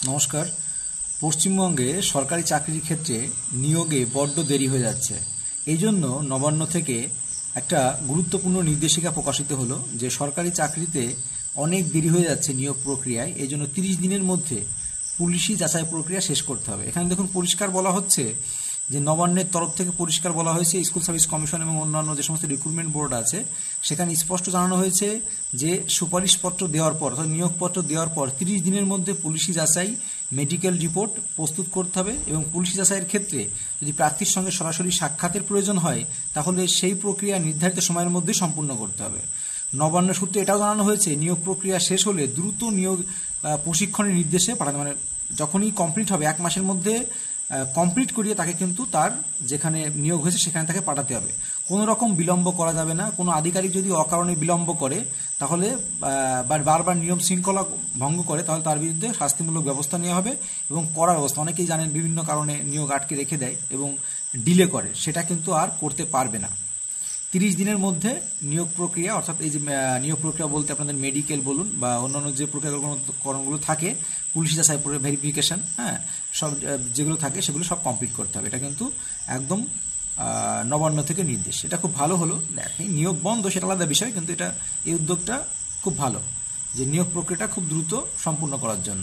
নমস্কার। পশ্চিমবঙ্গে সরকারি চাকরির ক্ষেত্রে নিয়োগে বড্ড দেরি হয়ে যাচ্ছে। এই জন্য নবান্ন থেকে একটা গুরুত্বপূর্ণ নির্দেশিকা প্রকাশিত হলো যে সরকারি চাকরিতে অনেক দেরি হয়ে যাচ্ছে নিয়োগ প্রক্রিয়ায়। এই জন্য 30 দিনের মধ্যে পুলিশি যাচাই প্রক্রিয়া শেষ করতে হবে। এখানে দেখুন পরিষ্কার বলা হচ্ছে যে নবান্নের তরফ থেকে পরিষ্কার বলা হয়েছে, স্কুল সার্ভিস কমিশন এবং অন্যান্য যে সমস্ত রিক্রুটমেন্ট বোর্ড আছে সেখানে স্পষ্ট জানানো হয়েছে যে সুপারিশপত্র দেওয়ার পর অর্থাৎ নিয়োগপত্র দেওয়ার পর 30 দিনের মধ্যে পুলিশি যাচাই মেডিকেল রিপোর্ট প্রস্তুত করতে হবে এবং পুলিশি যাচাইয়ের ক্ষেত্রে যদি প্রার্থীর সঙ্গে সরাসরি সাক্ষাতের প্রয়োজন হয় তাহলে সেই প্রক্রিয়া নির্ধারিত সময়ের মধ্যে সম্পূর্ণ করতে হবে। নবান্ন সূত্রে এটাও জানানো হয়েছে নিয়োগ প্রক্রিয়া শেষ হলে দ্রুত নিয়োগ প্রশিক্ষণের নির্দেশে পাঠানো, মানে যখনই কমপ্লিট হবে 1 মাসের মধ্যে কমপ্লিট করিয়ে তাকে কিন্তু তার যেখানে নিয়োগ হয়েছে সেখানে তাকে পাঠাতে হবে। কোনো রকম বিলম্ব করা যাবে না। কোনো আধিকারিক যদি অকারণে বিলম্ব করে তাহলে বারবার নিয়ম শৃঙ্খলা ভঙ্গ করে তাহলে তার বিরুদ্ধে শাস্তিমূলক ব্যবস্থা নেওয়া হবে এবং কড়া ব্যবস্থা। অনেকেই জানেন বিভিন্ন কারণে নিয়োগ আটকে রেখে দেয় এবং ডিলে করে, সেটা কিন্তু আর করতে পারবে না। 30 দিনের মধ্যে নিয়োগ প্রক্রিয়া, অর্থাৎ এই যে নিয়োগ প্রক্রিয়া বলতে আপনাদের মেডিকেল বলুন বা অন্যান্য যে প্রক্রিয়াকরণগুলো থাকে, পুলিশ যাচাই ভেরিফিকেশন, সব যেগুলো থাকে সেগুলো সব কমপ্লিট করতে হবে। এটা কিন্তু একদম নবান্ন থেকে নির্দেশ। এটা খুব ভালো হলো। নিয়োগ বন্ধ সেটা আলাদা বিষয়, কিন্তু এটা এই উদ্যোগটা খুব ভালো যে নিয়োগ প্রক্রিয়াটা খুব দ্রুত সম্পূর্ণ করার জন্য।